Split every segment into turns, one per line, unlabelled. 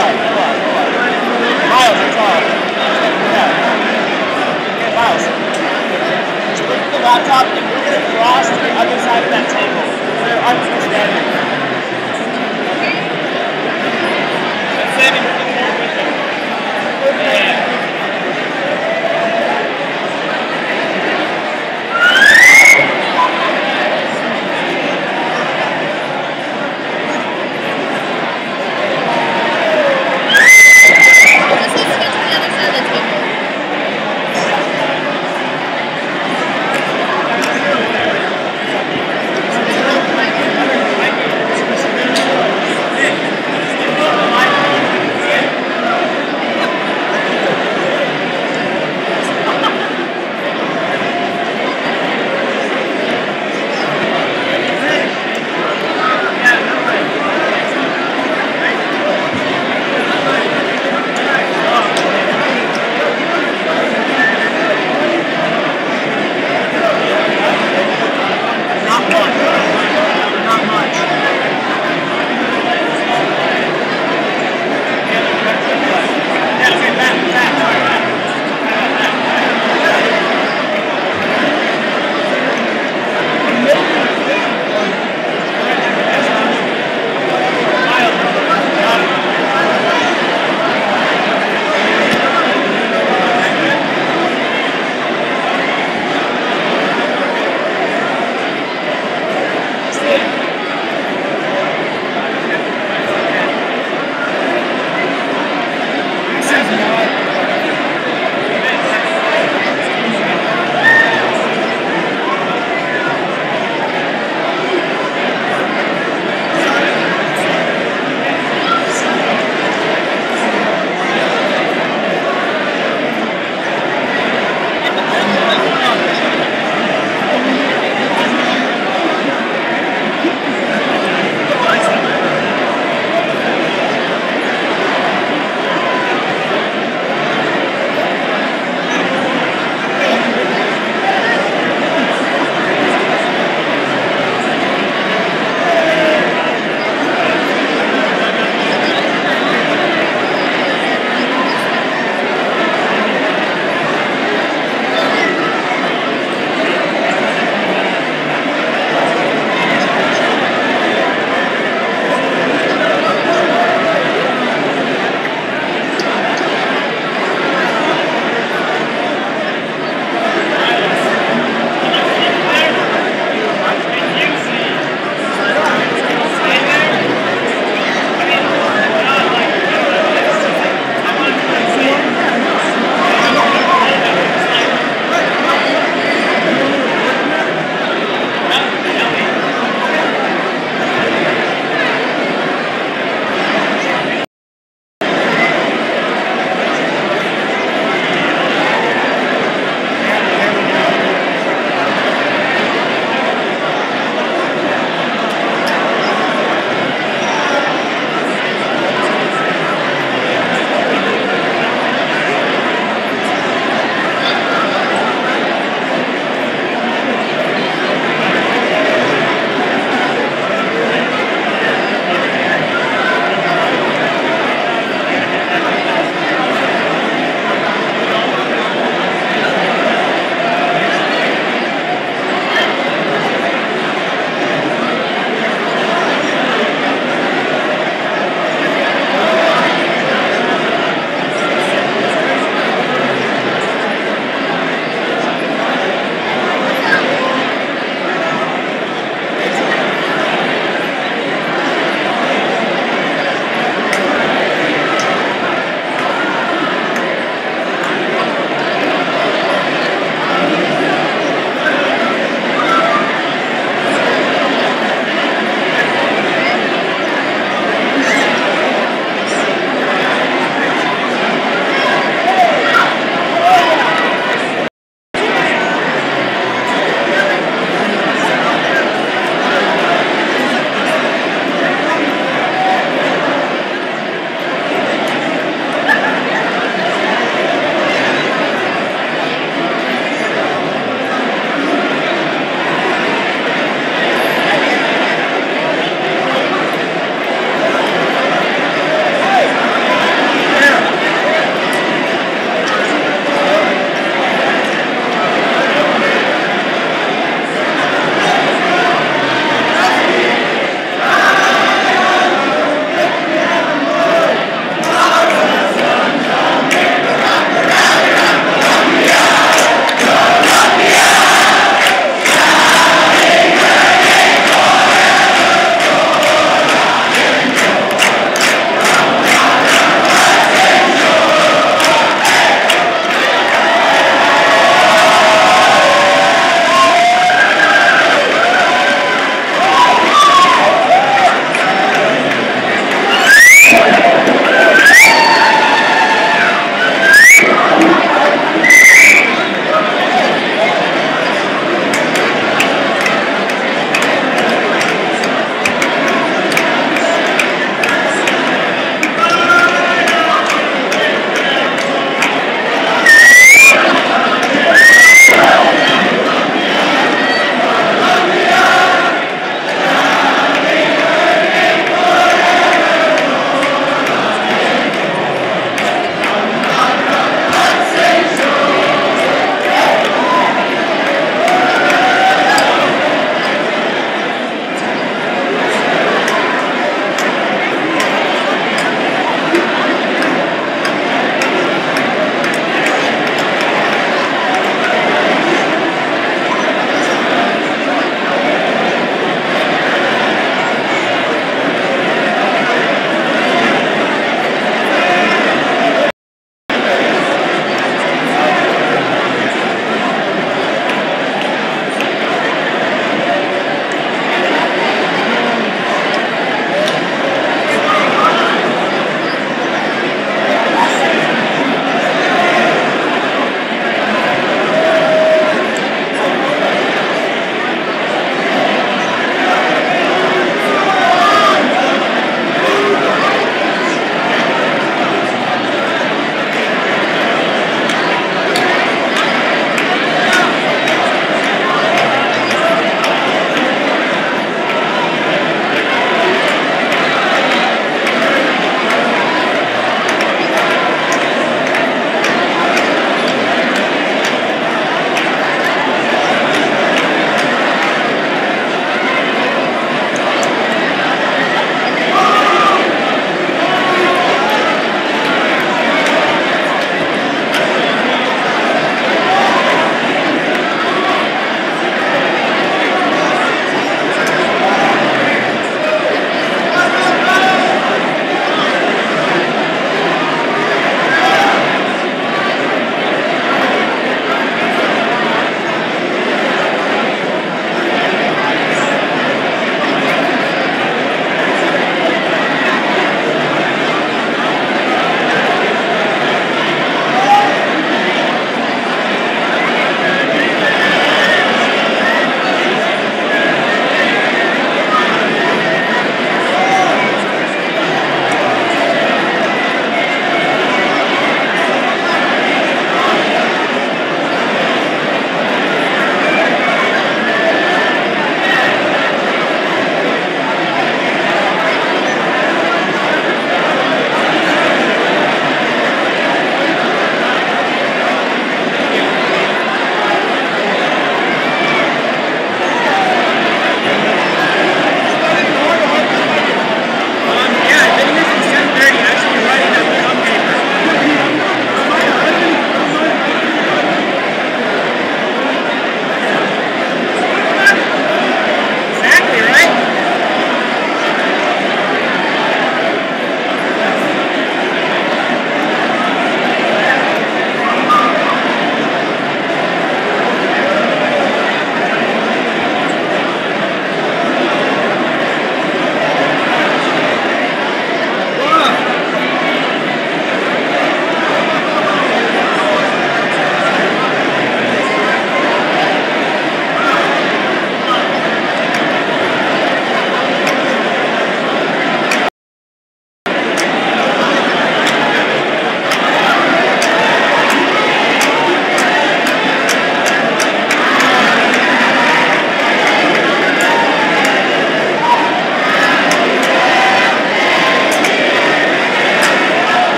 Miles, that's all. Yeah. Okay, Miles. Just look at the laptop and move it across to the other side of that table. Where I'm still standing. And Sammy, move the chair with him. Yeah.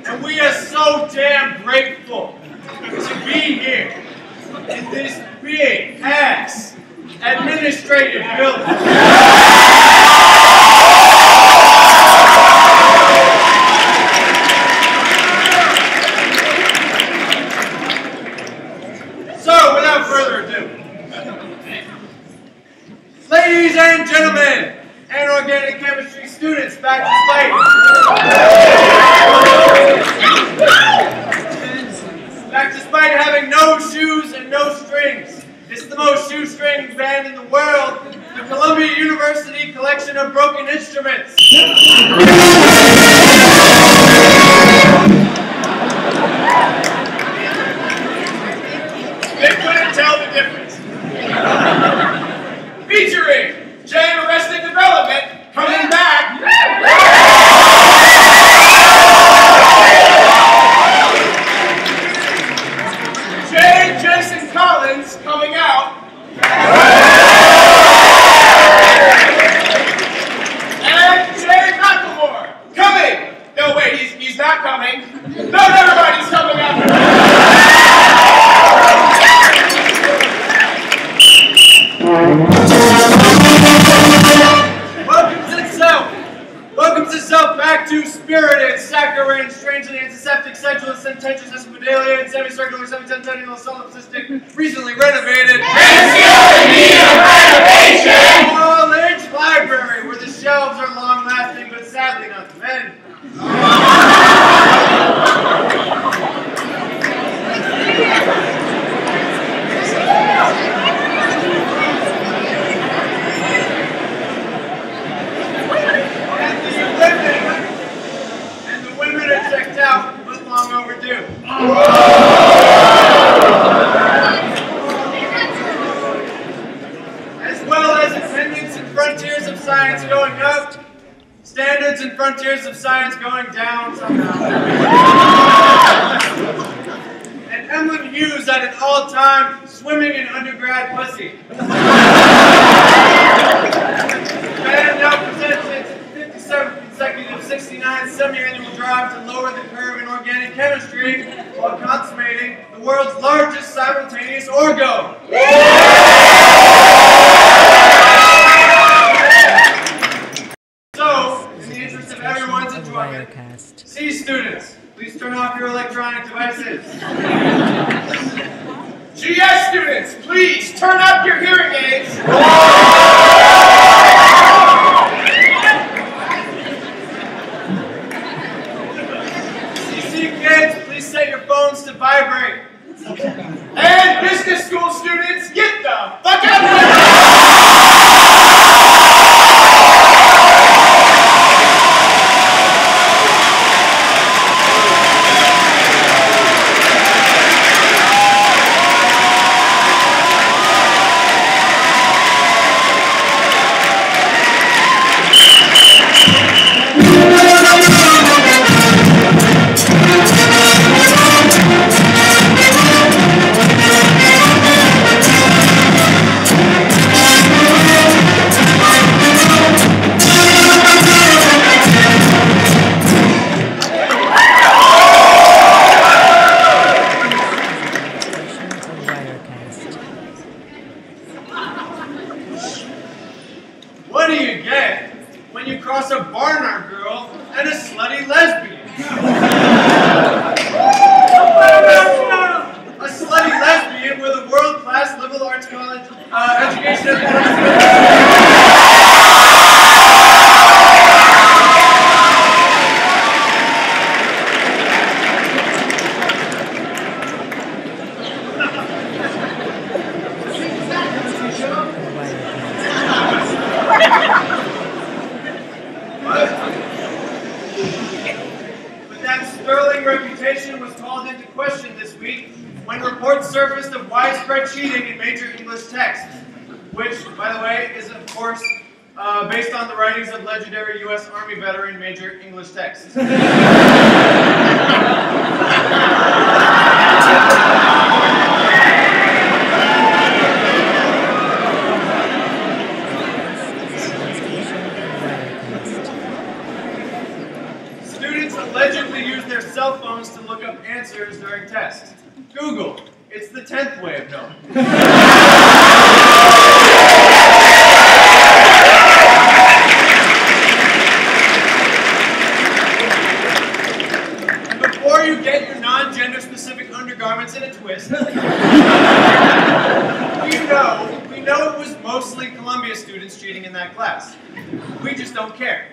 And we are so damn grateful to be here in this big-ass administrative building. So, without further ado, ladies and gentlemen, and organic chemistry students, back to Spike. Back to Spike having no shoes and no strings. It's the most shoestring band in the world, the Columbia University Collection of Broken Instruments. They couldn't tell the difference. Featuring Jay Arrested Development coming back. Jay Jason Collins coming out. And Jay McElmore coming. No, wait, he's not coming. No, never mind, he's coming out. Welcome to Self, back to spirited, saccharine, strangely antiseptic, sensual, sententious, espadalian, semicircular, semi-centennial, solipsistic, recently renovated, Butler Library, where the shelves are long-lasting, but sadly not the men. And the women are checked out, but long overdue. As well as attendance and frontiers of science going up, standards and frontiers of science going down somehow. And Emlyn Hughes at an all-time swimming in undergrad pussy. And now presents its 57th consecutive 69 semi-annual drive to lower the curve in organic chemistry while consummating the world's largest simultaneous Orgo. So, in the interest of everyone's enjoyment, C students, please turn off your electronic devices. GS students, please turn up your hearing aids. CC kids, please set your phones to vibrate. And business school students, get the fuck out of here! What do you get when you cross a Barnard girl and a slutty lesbian? A slutty lesbian with a world-class liberal arts college education at the But that sterling reputation was called into question this week when reports surfaced of widespread cheating in major English texts, which, by the way, is, of course, based on the writings of legendary U.S. Army veteran Major English texts. Students allegedly use their cell phones to look up answers during tests. Google. It's the 10th way of knowing. Before you get your non-gender specific undergarments in a twist, we know it was mostly Columbia students cheating in that class. We just don't care.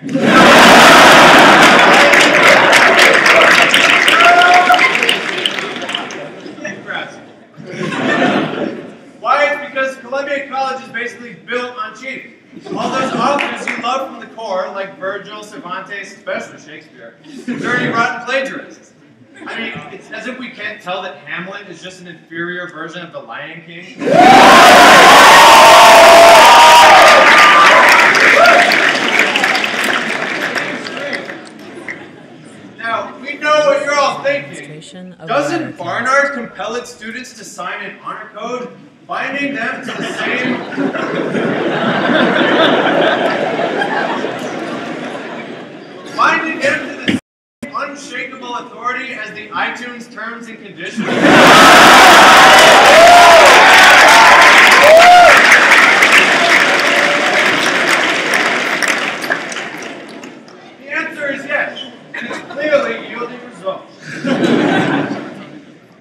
Why? It's because Columbia College is basically built on cheating. All those authors you love from the core, like Virgil, Cervantes, especially Shakespeare, dirty, rotten plagiarists. I mean, it's as if we can't tell that Hamlet is just an inferior version of the Lion King. Now, we know what you're all thinking. Doesn't Barnard compel its students to sign an honor code binding them to the same unshakable authority as the iTunes terms and conditions? The answer is yes, and it's clearly yielding results.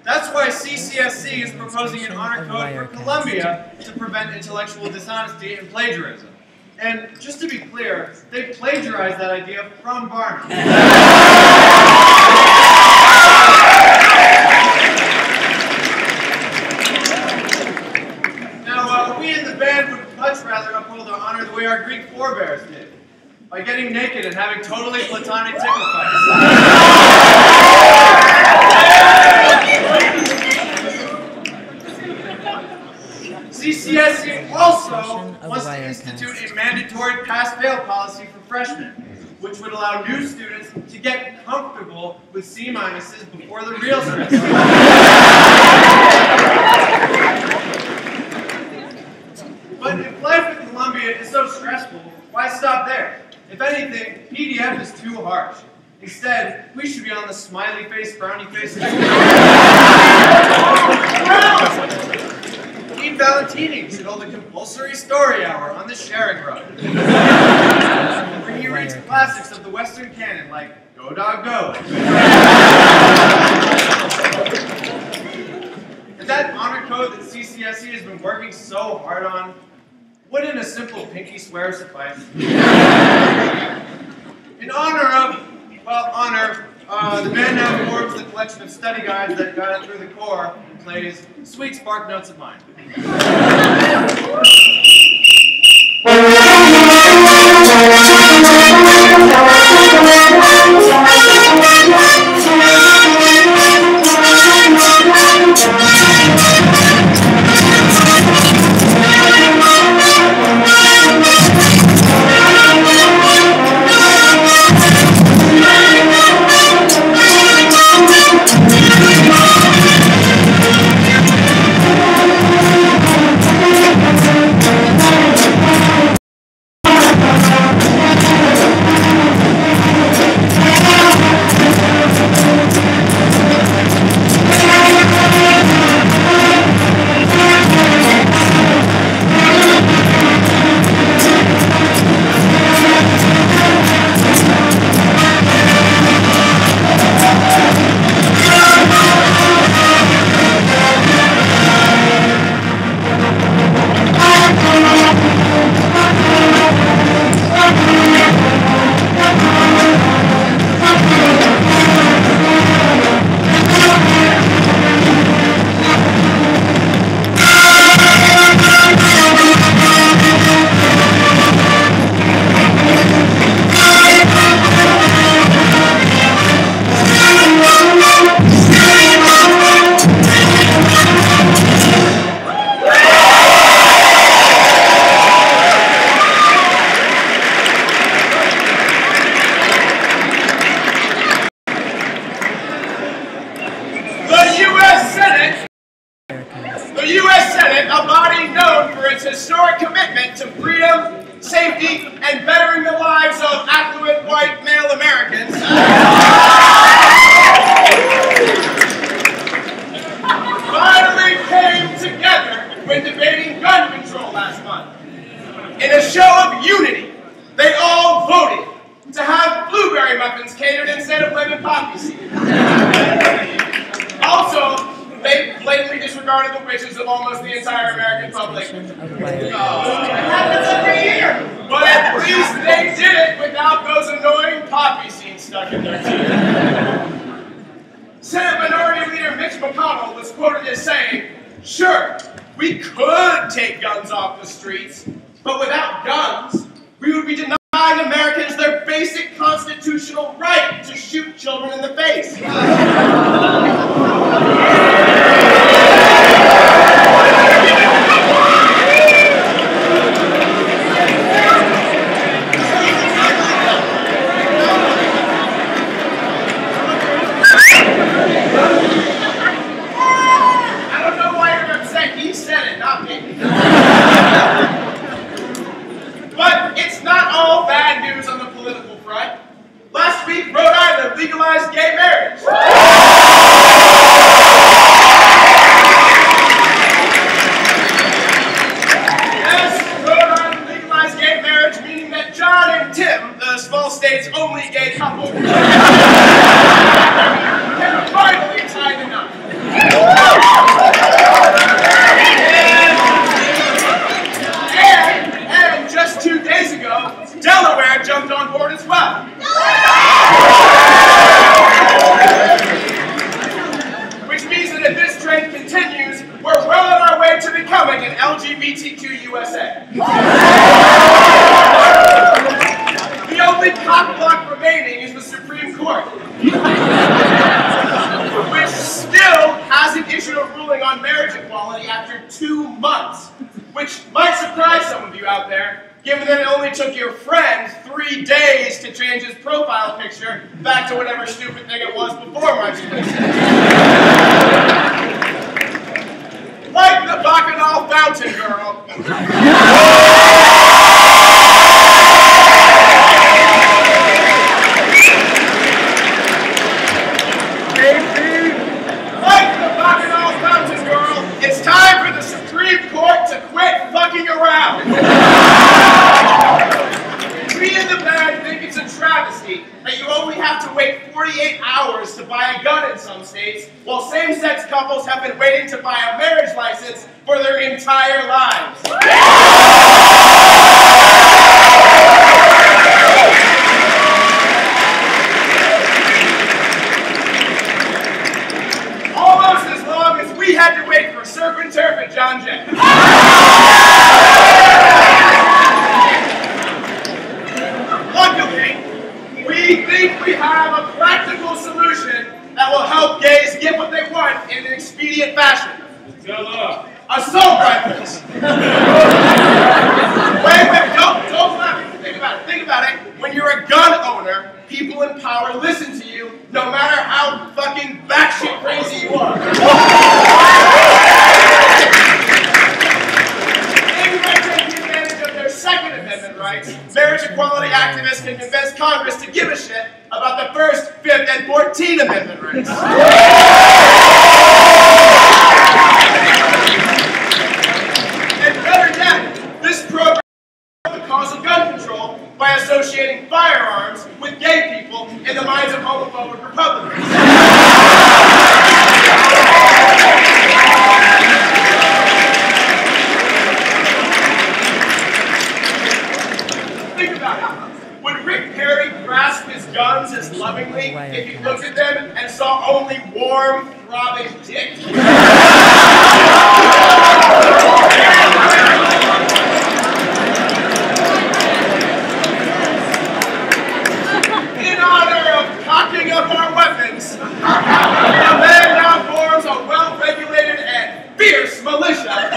That's why CCSC is proposing an honor code for Columbia to prevent intellectual dishonesty and plagiarism. And just to be clear, they plagiarized that idea from Barnard. Now, we in the band would much rather uphold our honor the way our Greek forebears did, by getting naked and having totally platonic tickle fights. CCSC also wants to institute a mandatory pass-fail policy for freshmen, which would allow new students to get comfortable with C- before the real stress. But if life at Columbia is so stressful, why stop there? If anything, PDF is too harsh. Instead, we should be on the smiley face, frowny face. Dean Valentini should hold a compulsory story hour on the sharing rug, where he reads classics of the Western canon like Go Dog Go. And that honor code that CCSC has been working so hard on, wouldn't a simple pinky swear suffice? In honor of, the band now forms the collection of study guides that got it through the core and plays Sweet Spark Notes of Mine. U.S. Senate, a body known for its historic commitment to freedom, safety, and bettering the lives of affluent white male Americans, finally came together when debating gun control last month. In a show of unity, they all voted to have blueberry muffins catered instead of lemon poppy seeds. Also, they blatantly disregarded the wishes of almost the entire American public. It happens every year. But at least they did it without those annoying poppy seeds stuck in their teeth. Senate Minority Leader Mitch McConnell was quoted as saying, "Sure, we could take guns off the streets, but without guns, we would be denying Americans their basic constitutional right to shoot children in the face." Legalized gay marriage. Yes, Rhode Island legalized gay marriage, meaning that John and Tim, the small state's only gay couple, can finally tie the knot. And just 2 days ago, Delaware jumped on board as well. Which means that if this trend continues, we're well on our way to becoming an LGBTQ USA. The only cock block remaining is the Supreme Court, which still hasn't issued a ruling on marriage equality after 2 months, which might surprise some of you out there, given that it only took your friend 3 days to change his profile picture back to whatever stupid thing it was before MySpace. Like the Bacchanal Fountain Girl. Like the Bacchanal Fountain Girl, it's time for the Supreme Court to quit fucking around. We in the band think it's a travesty that you only have to wait 48 hours to buy a gun in some states, while same-sex couples have been waiting to buy a marriage license for their entire lives. Almost as long as we had to wait for surf and turf at John Jay. Luckily, we think we have a practical solution that will help gays get what they want in an expedient fashion. Assault rifles. Wait, don't laugh. Think about it. When you're a gun owner, people in power listen to you, no matter how fucking batshit crazy you are. Second Amendment rights, marriage equality activists can convince Congress to give a shit about the First, Fifth, and 14th Amendment rights. And better yet, this program the cause of gun control by associating firearms with gay people in the minds of homophobic Republicans. Think about it. Would Rick Perry grasp his guns as lovingly if he looked at them and saw only warm, throbbing dick? In honor of cocking up our weapons, the man now forms a well-regulated and fierce militia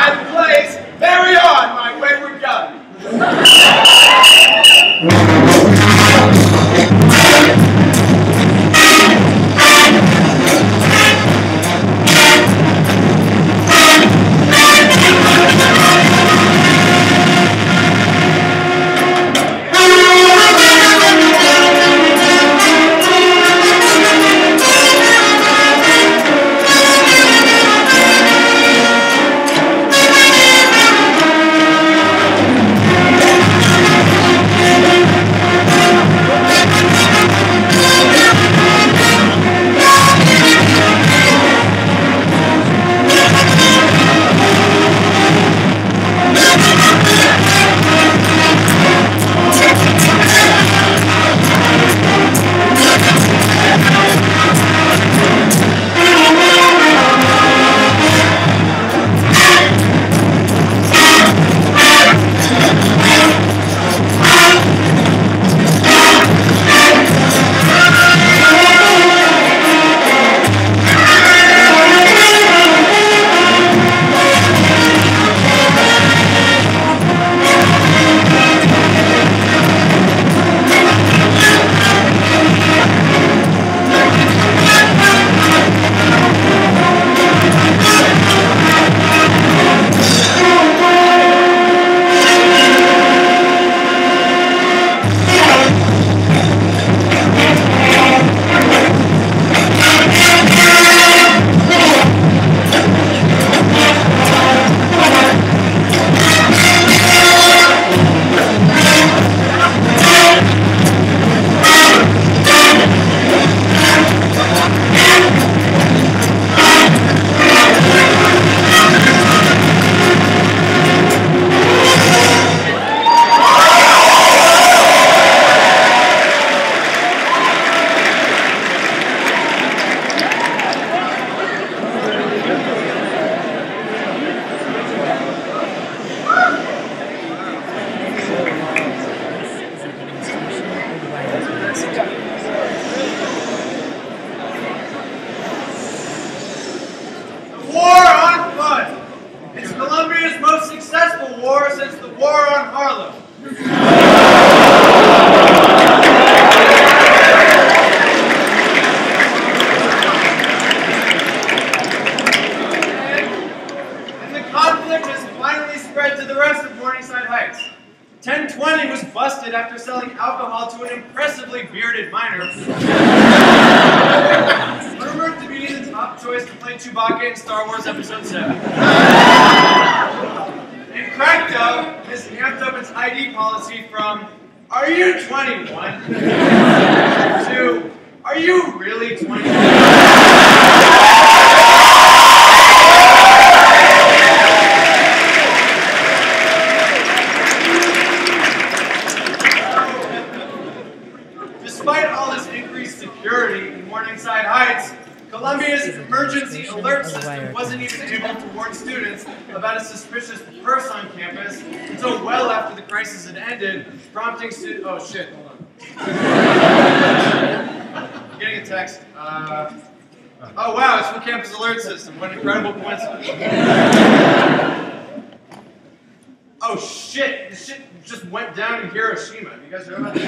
and plays "Carry On, My Wayward Gun." alcohol to an impressively bearded minor. Rumored to be the top choice to play Chewbacca in Star Wars Episode 7. And cracked up has amped up its ID policy from, "Are you 21?" to, "Are you really 21?" Despite all this increased security in Morningside Heights, Columbia's emergency alert system wasn't even able to warn students about a suspicious purse on campus until well after the crisis had ended, prompting students. Oh shit, hold on. I'm getting a text. Oh wow, it's from Campus Alert System. What an incredible coincidence. Oh shit, this shit just went down in Hiroshima. You guys heard about that?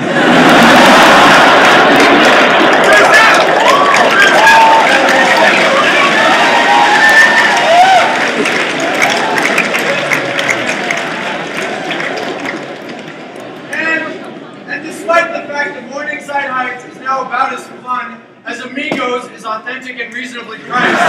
And despite the fact that Morningside Heights is now about as fun as Amigos is authentic and reasonably priced.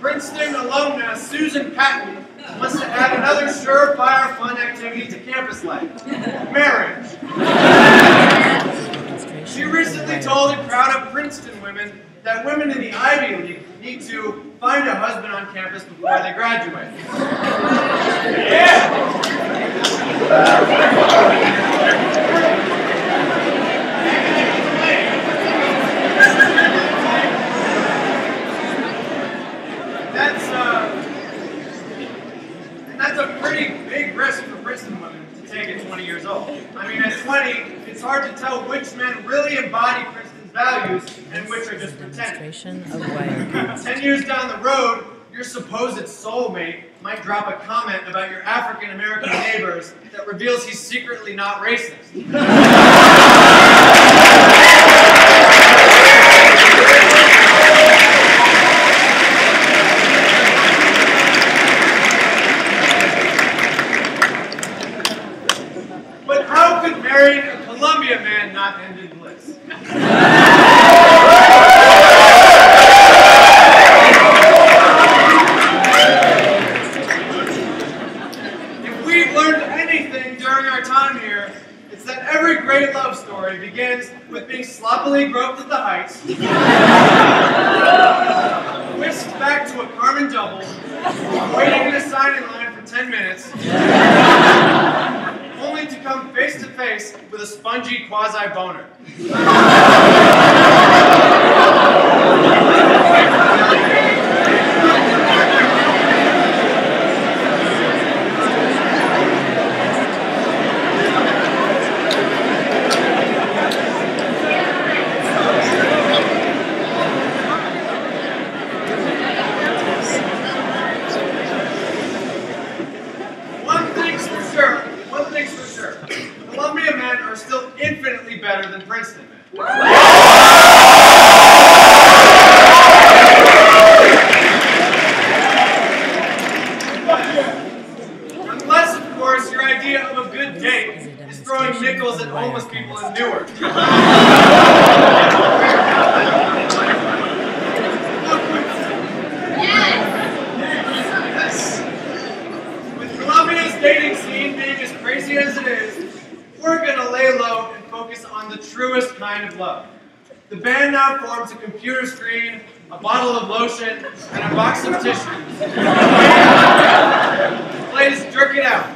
Princeton alumna Susan Patton wants to add another surefire fun activity to campus life: marriage. She recently told a crowd of Princeton women that women in the Ivy League need to find a husband on campus before they graduate. Yeah! That's a pretty big risk for Princeton women to take at 20 years old. I mean, at 20, it's hard to tell which men really embody Princeton's values and which are just pretend. 10 years down the road, your supposed soulmate might drop a comment about your African-American neighbors that reveals he's secretly not racist. But how could marrying a Columbia man not end in bliss? If we've learned anything during our time here, it's that every great love story begins with being sloppily groped at the Heights, whisked back to a Carmen double, waiting in a signing line for 10 minutes, only to come face to face with a spongy quasi-boner. One thing's for sure. Columbia men are still infinitely better than Princeton men. Unless, of course, your idea of a good date is throwing nickels at homeless people in Newark. Dating scene being as crazy as it is, we're gonna lay low and focus on the truest kind of love. The band now forms a computer screen, a bottle of lotion, and a box of tissues. Please jerk it out.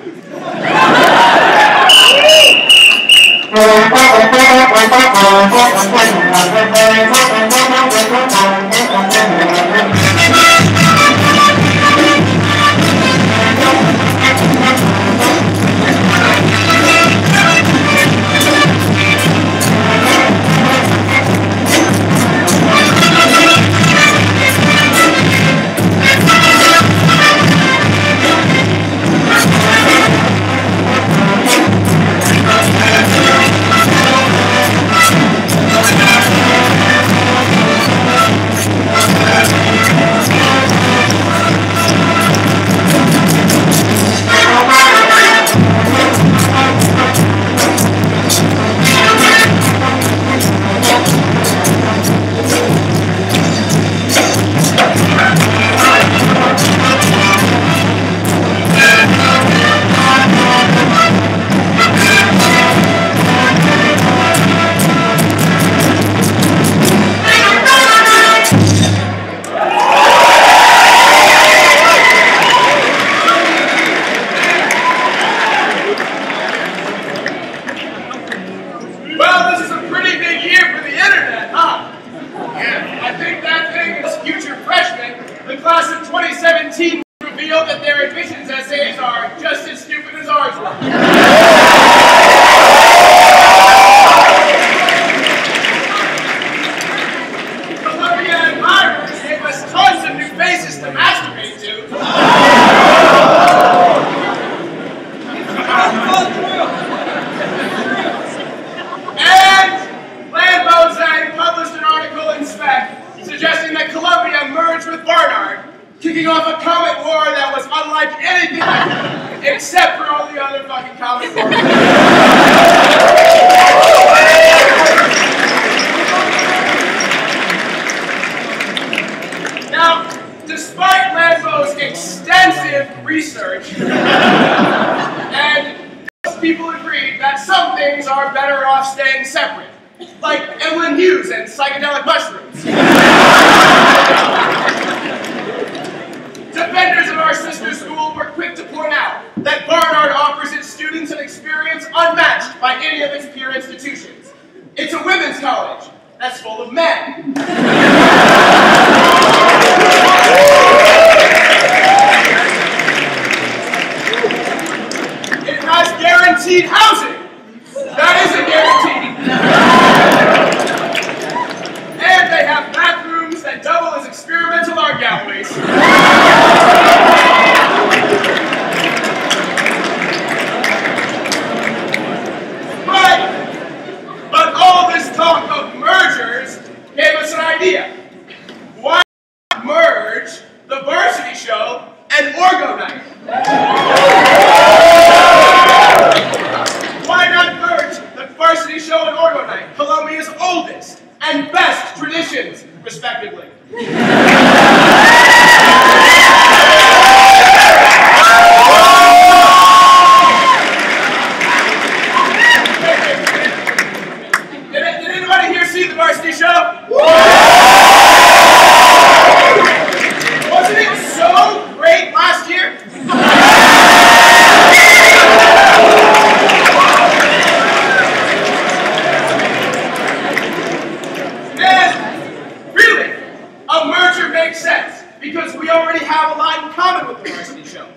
comic book. Now, despite Lambo's extensive research, and most people agreed that some things are better off staying separate, like Evelyn Hughes and psychedelic mushrooms. Defenders of our sister school were quick to point out that Barnard offers its students an experience unmatched by any of its peer institutions. It's a women's college that's full of men. It has guaranteed housing. That isn't guaranteed. And they have bathrooms that double as experimental art galleries. But all this talk of mergers gave us an idea. Why not merge the varsity show and Orgo Night? Why not merge the varsity show and Orgo Night, Columbia's oldest and best traditions, respectively? Did anybody here see the varsity show? Wasn't it so great last year? And really, a merger makes sense because we already have a lot in common with the varsity show.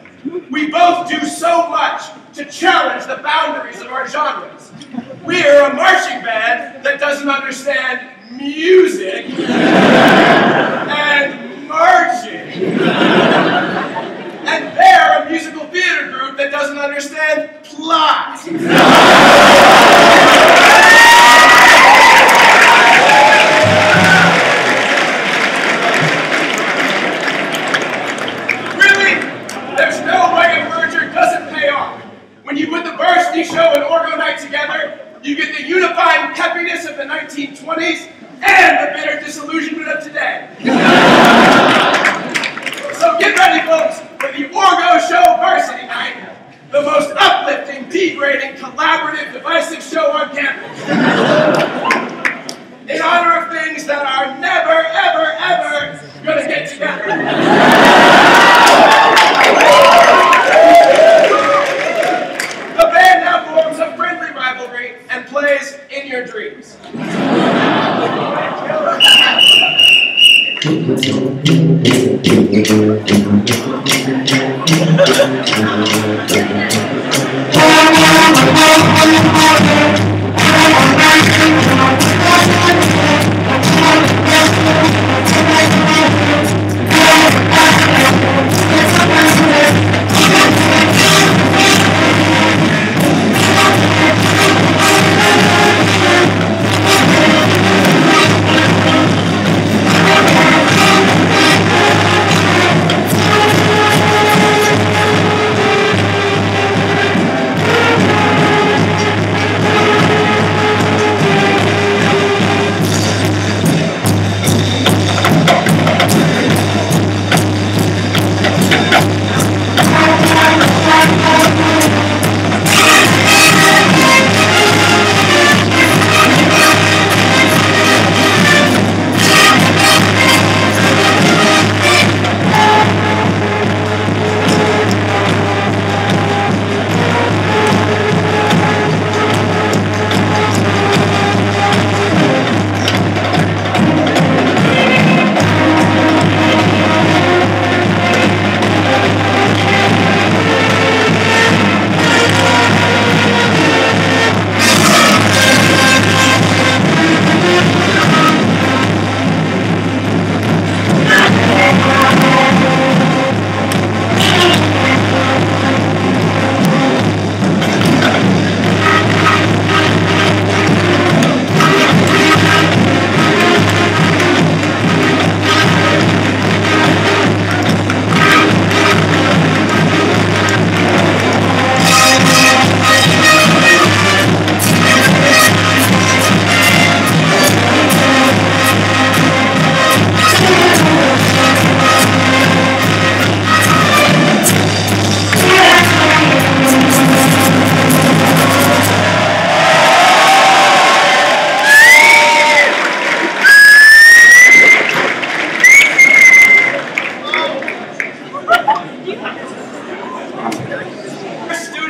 We both do so much to challenge the boundaries of our genres. We're a marching band that doesn't understand music and marching. And they're a musical theater group that doesn't understand plot. Really, there's no way a merger doesn't pay off. When you put the varsity show and Orgo Night together, you get the unifying peppiness of the 1920s and the bitter disillusionment of today. So get ready, folks, for the Orgo Show Varsity Night, the most uplifting, degrading, collaborative, divisive show on campus. In honor of things that are never, ever, ever gonna get together. The band now forms a friendly rivalry and plays In Your Dreams.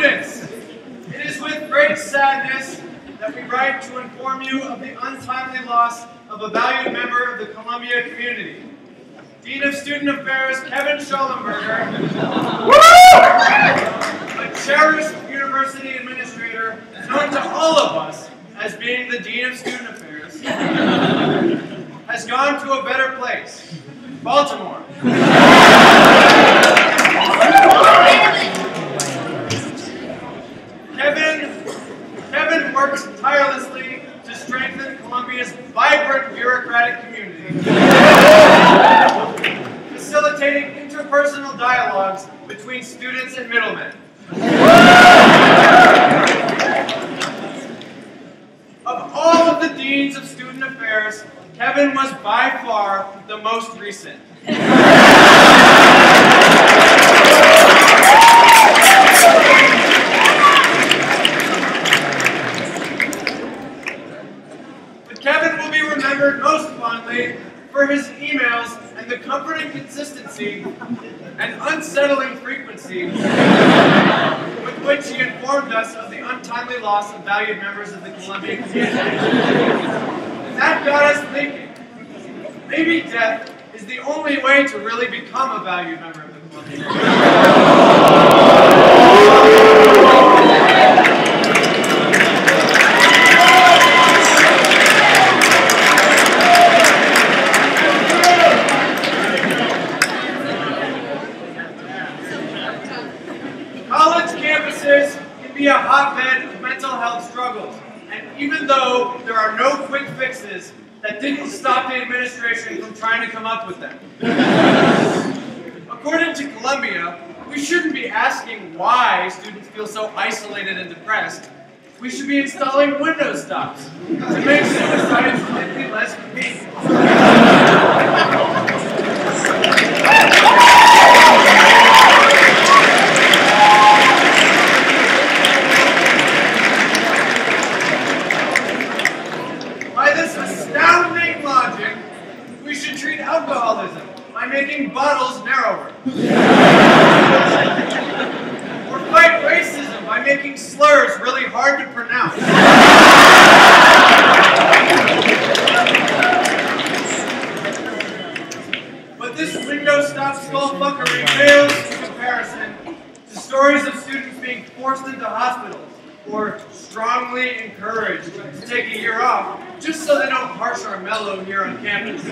Students, it is with great sadness that we write to inform you of the untimely loss of a valued member of the Columbia community. Dean of Student Affairs, Kevin Schollenberger, a cherished university administrator known to all of us as being the Dean of Student Affairs, has gone to a better place, Baltimore. Kevin works tirelessly to strengthen Columbia's vibrant bureaucratic community, facilitating interpersonal dialogues between students and middlemen. Of all of the deans of student affairs, Kevin was by far the most recent. Kevin will be remembered most fondly for his emails and the comforting consistency and unsettling frequency with which he informed us of the untimely loss of valued members of the Columbia community. And that got us thinking, maybe death is the only way to really become a valued member of the Columbia community. Be a hotbed of mental health struggles, and even though there are no quick fixes, that didn't stop the administration from trying to come up with them. According to Columbia, we shouldn't be asking why students feel so isolated and depressed. We should be installing window stops to make suicide slightly less convenient. We should treat alcoholism by making bottles narrower. Or fight racism by making slurs really hard to pronounce. But this window stop skullfuckery fails in comparison to stories of students being forced into hospitals or strongly encouraged to take a year off just so they don't harsh our mellow here on campus.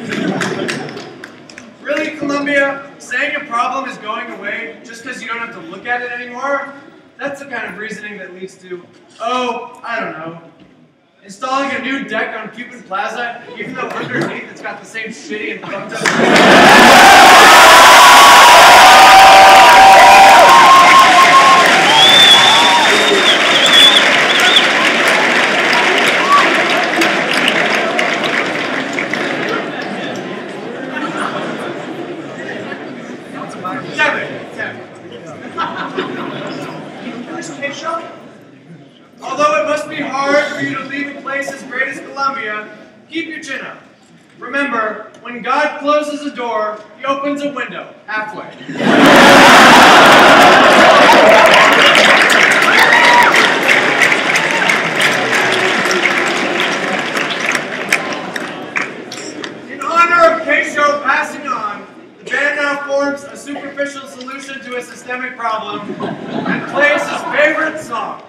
Really, Columbia, saying a problem is going away just because you don't have to look at it anymore? That's the kind of reasoning that leads to, oh, I don't know, installing a new deck on Cuban Plaza, even though underneath it's got the same shitty and fucked up. Although it must be hard for you to leave a place as great as Columbia, keep your chin up. Remember, when God closes a door, he opens a window halfway. In honor of K-Show passing on, the band now forms a superficial solution to a systemic problem and plays his favorite song.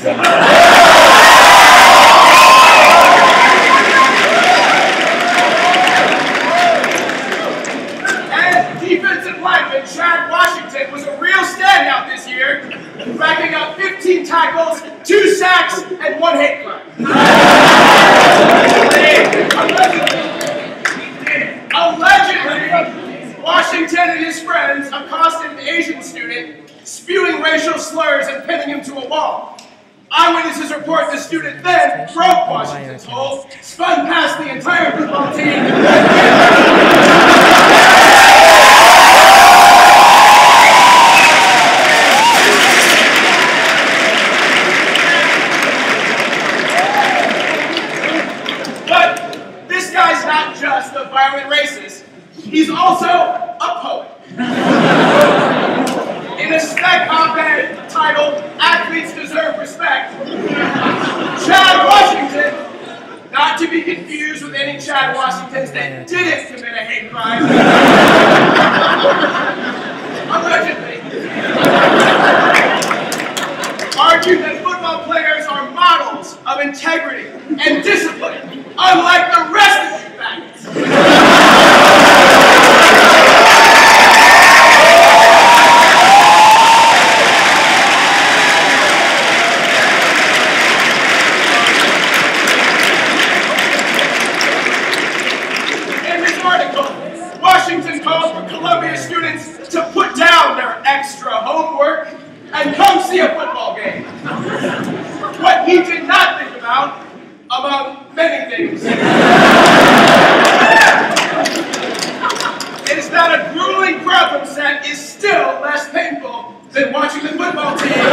And defensive lineman Chad Washington was a real standout this year, racking up 15 tackles, 2 sacks, and 1 hate crime. Allegedly, Washington and his friends accosted an Asian student, spewing racial slurs and pinning him to a wall. Eyewitnesses report the student then broke Washington's hold, spun past the entire football team, but this guy's not just a violent racist, he's also a poet. In a Spec op-ed titled, "Athletes Deserve Respect," Chad Washington, not to be confused with any Chad Washingtons that didn't commit a hate crime, allegedly, argued that football players are models of integrity and discipline, unlike the rest of you faggots. Washington called for Columbia students to put down their extra homework and come see a football game. What he did not think about, among many things, is that a grueling problem set is still less painful than watching the football team.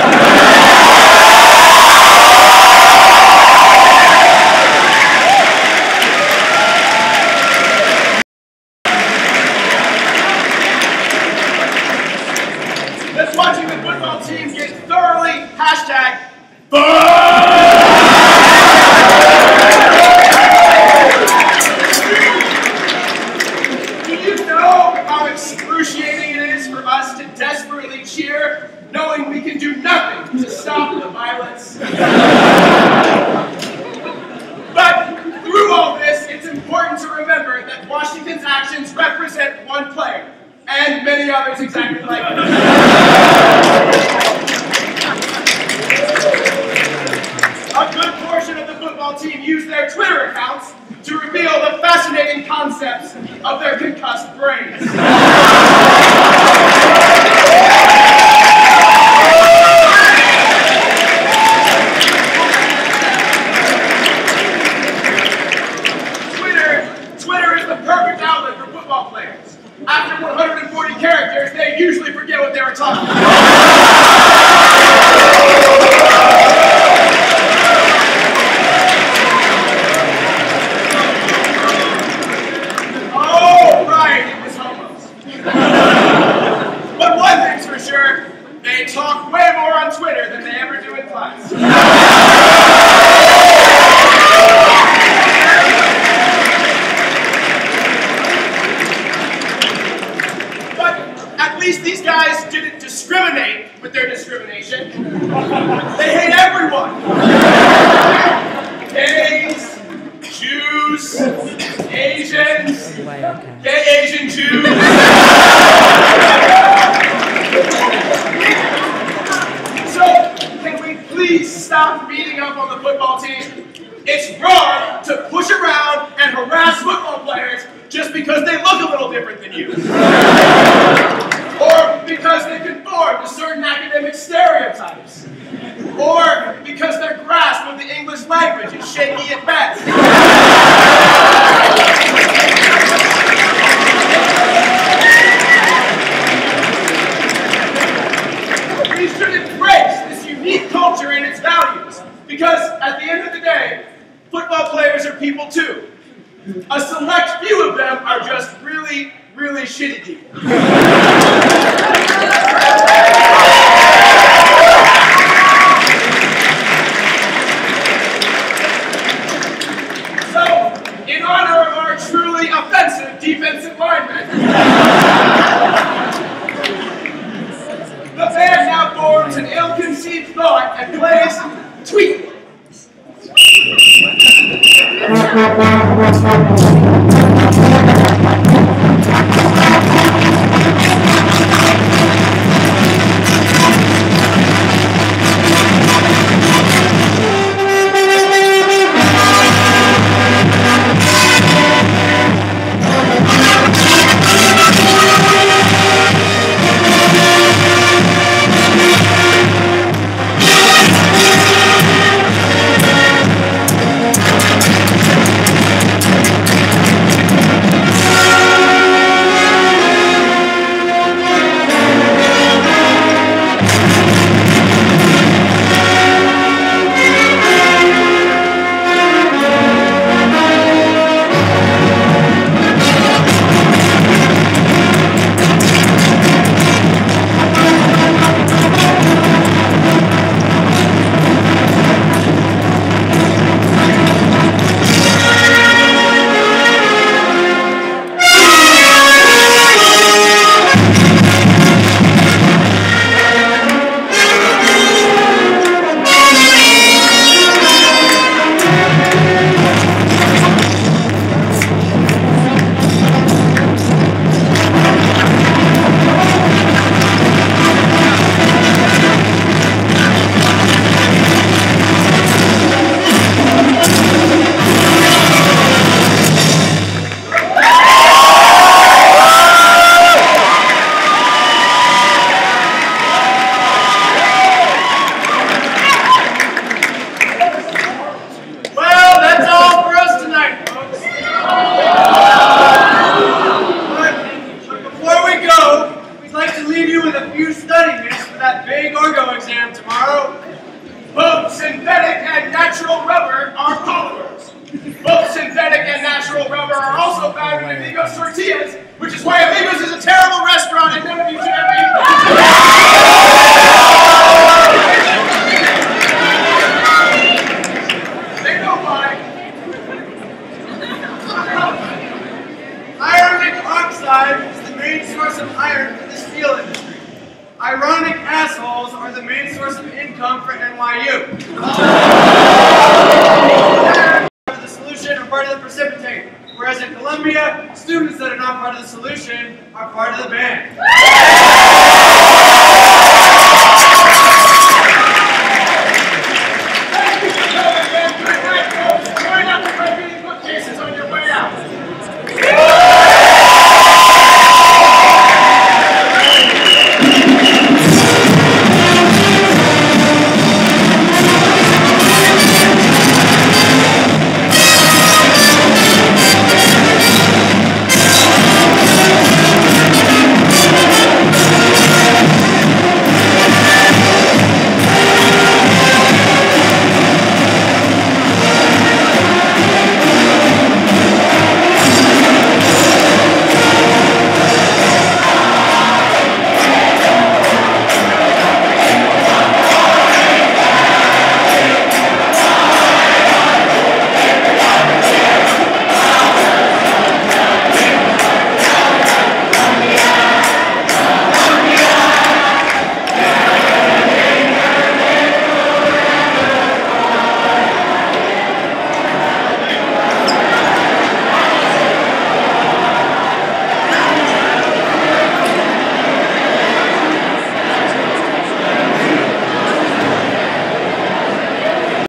Watching the football team get thoroughly hashtag Do you know how excruciating it is for us to desperately cheer, knowing we can do nothing to stop the violence? But through all this, it's important to remember that Washington's actions represent one player, and many others exactly like it. A good portion of the football team used their Twitter accounts to reveal the fascinating concepts of their concussed brains. Twitter is the perfect outlet for football players. After 140 characters, they usually forget what they were talking about. Oh, right, it was homos. But one thing's for sure, they talk way more on Twitter than they ever do in class. At least these guys didn't discriminate with their discrimination. They hate everyone. Gays, Jews, Asians, gay Asian Jews. So, can we please stop beating up on the football team? It's wrong to push around and harass football players just because they look a little different than you. Or because they conform to certain academic stereotypes. Or because their grasp of the English language is shaky at best. We should embrace this unique culture and its values, because at the end of the day, football players are people too. A select few of them are just really, really shitty people. So, in honor of our truly offensive defensive linemen, the band now forms an ill-conceived thought and plays
Whereas in Colombia, students that are not part of the solution are part of the band.